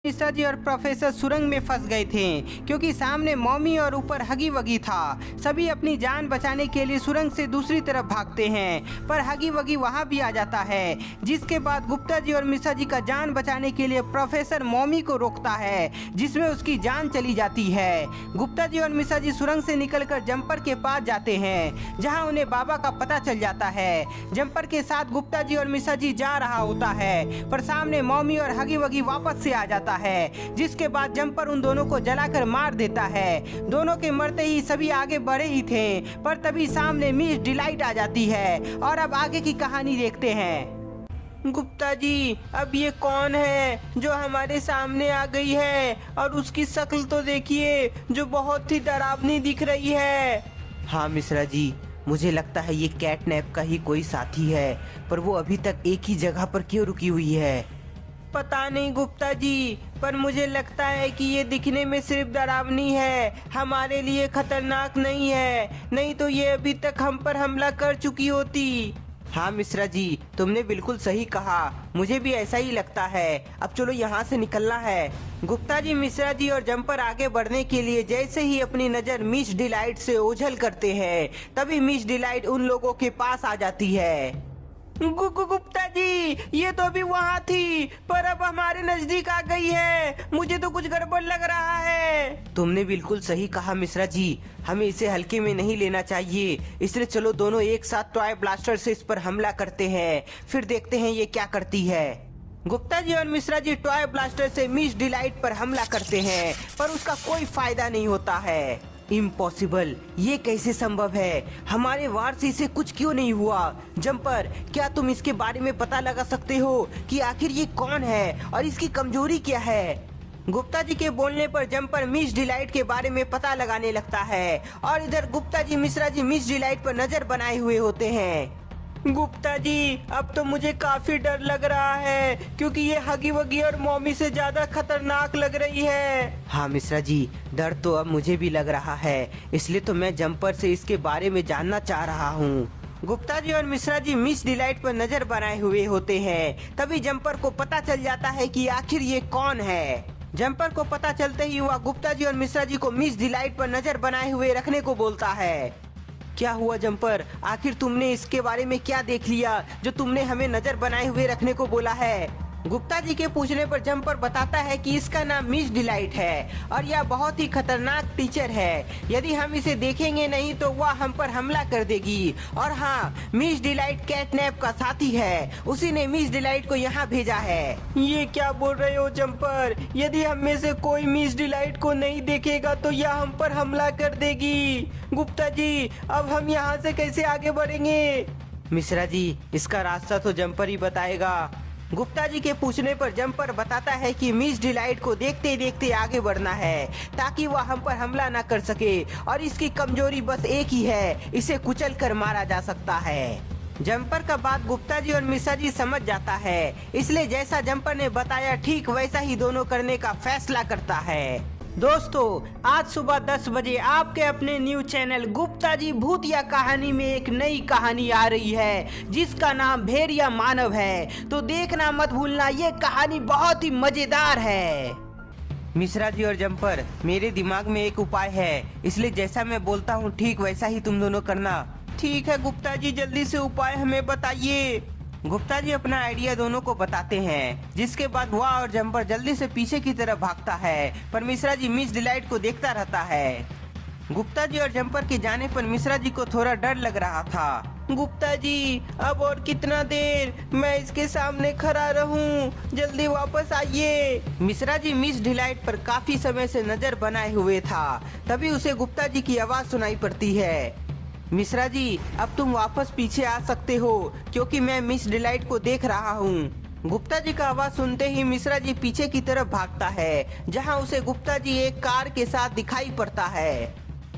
मिश्रा जी और प्रोफेसर सुरंग में फंस गए थे क्योंकि सामने मॉमी और ऊपर हगी वगी था। सभी अपनी जान बचाने के लिए सुरंग से दूसरी तरफ भागते हैं पर हगी वगी वहां भी आ जाता है, जिसके बाद गुप्ता जी और मिश्रा जी का जान बचाने के लिए प्रोफेसर मॉमी को रोकता है जिसमें उसकी जान चली जाती है। गुप्ता जी और मिश्रा जी सुरंग से निकलकर जंपर के पास जाते हैं जहां उन्हें बाबा का पता चल जाता है। जंपर के साथ गुप्ता जी और मिश्रा जी जा रहा होता है पर सामने मॉमी और हगी वगी वापस से आ जाता है, जिसके बाद जंपर उन दोनों को जलाकर मार देता है। दोनों के मरते ही सभी आगे बढ़े ही थे पर तभी सामने मिस डिलाइट आ जाती है और अब आगे की कहानी देखते हैं। गुप्ता जी, अब ये कौन है जो हमारे सामने आ गई है और उसकी शक्ल तो देखिए जो बहुत ही डरावनी दिख रही है। हाँ मिश्रा जी, मुझे लगता है ये कैटनैप का ही कोई साथी है, पर वो अभी तक एक ही जगह पर क्यों रुकी हुई है? पता नहीं गुप्ता जी, पर मुझे लगता है कि ये दिखने में सिर्फ डरावनी है, हमारे लिए खतरनाक नहीं है, नहीं तो ये अभी तक हम पर हमला कर चुकी होती। हाँ मिश्रा जी, तुमने बिल्कुल सही कहा, मुझे भी ऐसा ही लगता है। अब चलो यहाँ से निकलना है। गुप्ता जी, मिश्रा जी और जंपर आगे बढ़ने के लिए जैसे ही अपनी नजर मिस डिलाइट से ओझल करते हैं तभी मिस डिलाइट उन लोगों के पास आ जाती है। गुप्ता जी, ये तो अभी वहाँ थी पर अब हमारे नजदीक आ गई है, मुझे तो कुछ गड़बड़ लग रहा है। तुमने बिल्कुल सही कहा मिश्रा जी, हमें इसे हल्के में नहीं लेना चाहिए, इसलिए चलो दोनों एक साथ टॉय ब्लास्टर से इस पर हमला करते हैं, फिर देखते हैं ये क्या करती है। गुप्ता जी और मिश्रा जी टॉय ब्लास्टर से मिस डिलाइट पर हमला करते हैं पर उसका कोई फायदा नहीं होता है। इम्पॉसिबल, ये कैसे संभव है? हमारे वार से इसे कुछ क्यों नहीं हुआ? जंपर, क्या तुम इसके बारे में पता लगा सकते हो कि आखिर ये कौन है और इसकी कमजोरी क्या है? गुप्ता जी के बोलने पर जंपर मिस डिलाइट के बारे में पता लगाने लगता है और इधर गुप्ता जी मिश्रा जी मिस डिलाइट पर नजर बनाए हुए होते हैं। गुप्ता जी, अब तो मुझे काफी डर लग रहा है क्योंकि ये हगी वगी और मॉमी से ज्यादा खतरनाक लग रही है। हाँ मिश्रा जी, डर तो अब मुझे भी लग रहा है, इसलिए तो मैं जंपर से इसके बारे में जानना चाह रहा हूँ। गुप्ता जी और मिश्रा जी मिस डिलाइट पर नजर बनाए हुए होते हैं तभी जंपर को पता चल जाता है कि आखिर ये कौन है। जंपर को पता चलते ही वह गुप्ता जी और मिश्रा जी को मिस डिलाइट पर नजर बनाए हुए रखने को बोलता है। क्या हुआ जंपर, आखिर तुमने इसके बारे में क्या देख लिया जो तुमने हमें नजर बनाए हुए रखने को बोला है? गुप्ता जी के पूछने पर जंपर बताता है कि इसका नाम मिस डिलाइट है और यह बहुत ही खतरनाक टीचर है, यदि हम इसे देखेंगे नहीं तो वह हम पर हमला कर देगी। और हाँ, मिस डिलाइट कैटनैप का साथी है, उसी ने मिस डिलाइट को यहाँ भेजा है। ये क्या बोल रहे हो जंपर? यदि हम में से कोई मिस डिलाइट को नहीं देखेगा तो यह हम पर हमला कर देगी। गुप्ता जी, अब हम यहाँ से कैसे आगे बढ़ेंगे? मिश्रा जी, इसका रास्ता तो जंपर ही बताएगा। गुप्ता जी के पूछने पर जंपर बताता है कि मिस डिलाइट को देखते देखते आगे बढ़ना है ताकि वह हम पर हमला न कर सके और इसकी कमजोरी बस एक ही है, इसे कुचल कर मारा जा सकता है। जंपर का बात गुप्ता जी और मिश्रा जी समझ जाता है, इसलिए जैसा जंपर ने बताया ठीक वैसा ही दोनों करने का फैसला करता है। दोस्तों, आज सुबह 10 बजे आपके अपने न्यूज चैनल गुप्ता जी भूतिया कहानी में एक नई कहानी आ रही है जिसका नाम भेड़िया मानव है, तो देखना मत भूलना, ये कहानी बहुत ही मजेदार है। मिश्रा जी और जंपर, मेरे दिमाग में एक उपाय है, इसलिए जैसा मैं बोलता हूँ ठीक वैसा ही तुम दोनों करना। ठीक है गुप्ता जी, जल्दी से उपाय हमें बताइए। गुप्ता जी अपना आइडिया दोनों को बताते हैं, जिसके बाद वह और जंपर जल्दी से पीछे की तरफ भागता है पर मिश्रा जी मिस डिलाइट को देखता रहता है। गुप्ता जी और जंपर के जाने पर मिश्रा जी को थोड़ा डर लग रहा था। गुप्ता जी, अब और कितना देर मैं इसके सामने खड़ा रहूं, जल्दी वापस आइए। मिश्रा जी मिस डिलाइट पर काफी समय से नजर बनाए हुए था, तभी उसे गुप्ता जी की आवाज सुनाई पड़ती है। मिश्रा जी, अब तुम वापस पीछे आ सकते हो क्योंकि मैं मिस डिलाइट को देख रहा हूँ। गुप्ता जी का आवाज सुनते ही मिश्रा जी पीछे की तरफ भागता है जहाँ उसे गुप्ता जी एक कार के साथ दिखाई पड़ता है।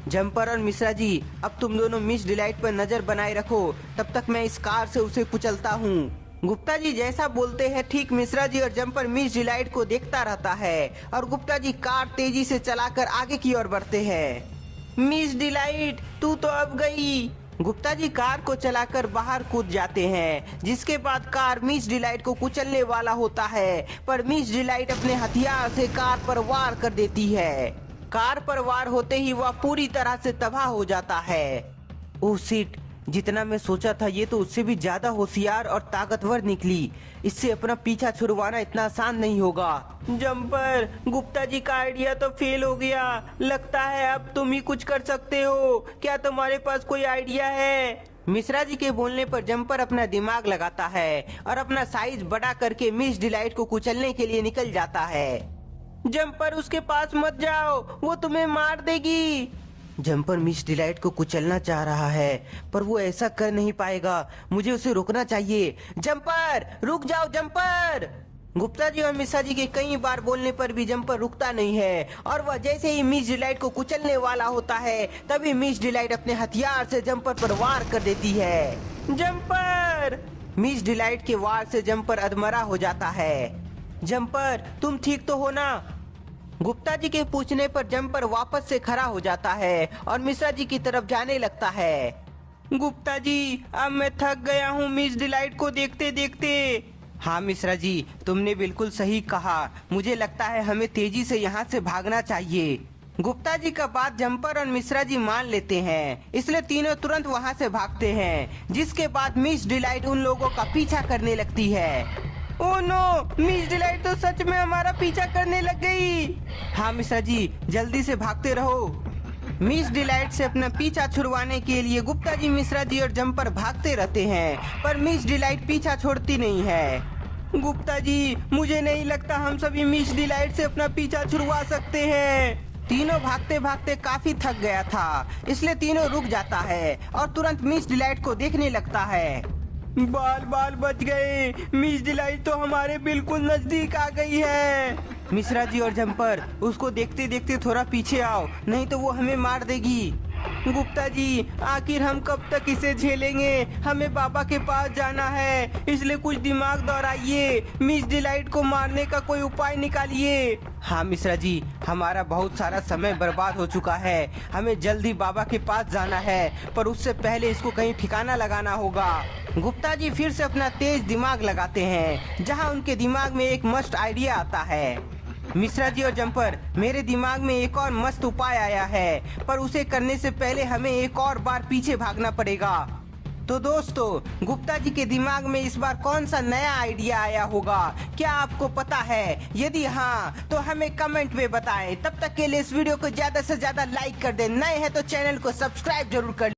जंपर और मिश्रा जी, अब तुम दोनों मिस डिलाइट पर नजर बनाए रखो, तब तक मैं इस कार से उसे कुचलता हूँ। गुप्ता जी जैसा बोलते हैं ठीक मिश्रा जी और जंपर मिस डिलाइट को देखता रहता है और गुप्ता जी कार तेजी से चलाकर आगे की ओर बढ़ते हैं। मिस डिलाइट, तू तो अब गई। गुप्ता जी कार को चलाकर बाहर कूद जाते हैं, जिसके बाद कार मिस डिलाइट को कुचलने वाला होता है, पर मिस डिलाइट अपने हथियार से कार पर वार कर देती है। कार पर वार होते ही वह पूरी तरह से तबाह हो जाता है। ओह शिट, जितना मैं सोचा था ये तो उससे भी ज्यादा होशियार और ताकतवर निकली। इससे अपना पीछा छुड़वाना इतना आसान नहीं होगा। जंपर, गुप्ता जी का आइडिया तो फेल हो गया। लगता है अब तुम ही कुछ कर सकते हो। क्या तुम्हारे पास कोई आइडिया है? मिश्रा जी के बोलने पर जंपर अपना दिमाग लगाता है और अपना साइज बड़ा करके मिस डिलाइट को कुचलने के लिए निकल जाता है। जंपर, उसके पास मत जाओ, वो तुम्हें मार देगी। जंपर मिस डिलाइट को कुचलना चाह रहा है, पर वो ऐसा कर नहीं पाएगा। मुझे उसे रोकना चाहिए। जंपर, रुक जाओ जंपर। गुप्ता जी और मिश्रा जी के कई बार बोलने पर भी जंपर रुकता नहीं है और वह जैसे ही मिस डिलाइट को कुचलने वाला होता है तभी मिस डिलाइट अपने हथियार से जंपर पर वार कर देती है। जंपर! मिस डिलाइट के वार से जंपर अधमरा हो जाता है। जंपर, तुम ठीक तो हो ना? गुप्ता जी के पूछने पर जंपर वापस से खड़ा हो जाता है और मिश्रा जी की तरफ जाने लगता है। गुप्ता जी, अब मैं थक गया हूँ मिस डिलाइट को देखते देखते। हाँ मिश्रा जी, तुमने बिल्कुल सही कहा। मुझे लगता है हमें तेजी से यहाँ से भागना चाहिए। गुप्ता जी का बात जंपर और मिश्रा जी मान लेते हैं, इसलिए तीनों तुरंत वहाँ से भागते हैं, जिसके बाद मिस डिलाइट उन लोगों का पीछा करने लगती है। ओह नो, मिस डिलाइट तो सच में हमारा पीछा करने लग गई। हाँ मिश्रा जी, जल्दी से भागते रहो। मिस डिलाइट से अपना पीछा छुड़वाने के लिए गुप्ता जी, मिश्रा जी और जंपर भागते रहते हैं, पर मिस डिलाइट पीछा छोड़ती नहीं है। गुप्ता जी, मुझे नहीं लगता हम सभी मिस डिलाइट से अपना पीछा छुड़वा सकते हैं। तीनों भागते भागते काफी थक गया था, इसलिए तीनों रुक जाता है और तुरंत मिस डिलाइट को देखने लगता है। बाल बाल बच गए, मिस डिलाइट तो हमारे बिल्कुल नजदीक आ गई है। मिश्रा जी और जंपर, उसको देखते देखते थोड़ा पीछे आओ, नहीं तो वो हमें मार देगी। गुप्ता जी, आखिर हम कब तक इसे झेलेंगे? हमें बाबा के पास जाना है, इसलिए कुछ दिमाग दौड़ाइए। मिस डिलाइट को मारने का कोई उपाय निकालिए। हाँ मिश्रा जी, हमारा बहुत सारा समय बर्बाद हो चुका है। हमें जल्दी बाबा के पास जाना है, पर उससे पहले इसको कहीं ठिकाना लगाना होगा। गुप्ता जी फिर से अपना तेज दिमाग लगाते हैं, जहाँ उनके दिमाग में एक मस्त आइडिया आता है। मिश्रा जी और जंपर, मेरे दिमाग में एक और मस्त उपाय आया है, पर उसे करने से पहले हमें एक और बार पीछे भागना पड़ेगा। तो दोस्तों, गुप्ता जी के दिमाग में इस बार कौन सा नया आइडिया आया होगा? क्या आपको पता है? यदि हाँ, तो हमें कमेंट में बताएं। तब तक के लिए इस वीडियो को ज्यादा से ज्यादा लाइक कर दें। नए हैं तो चैनल को सब्सक्राइब जरूर कर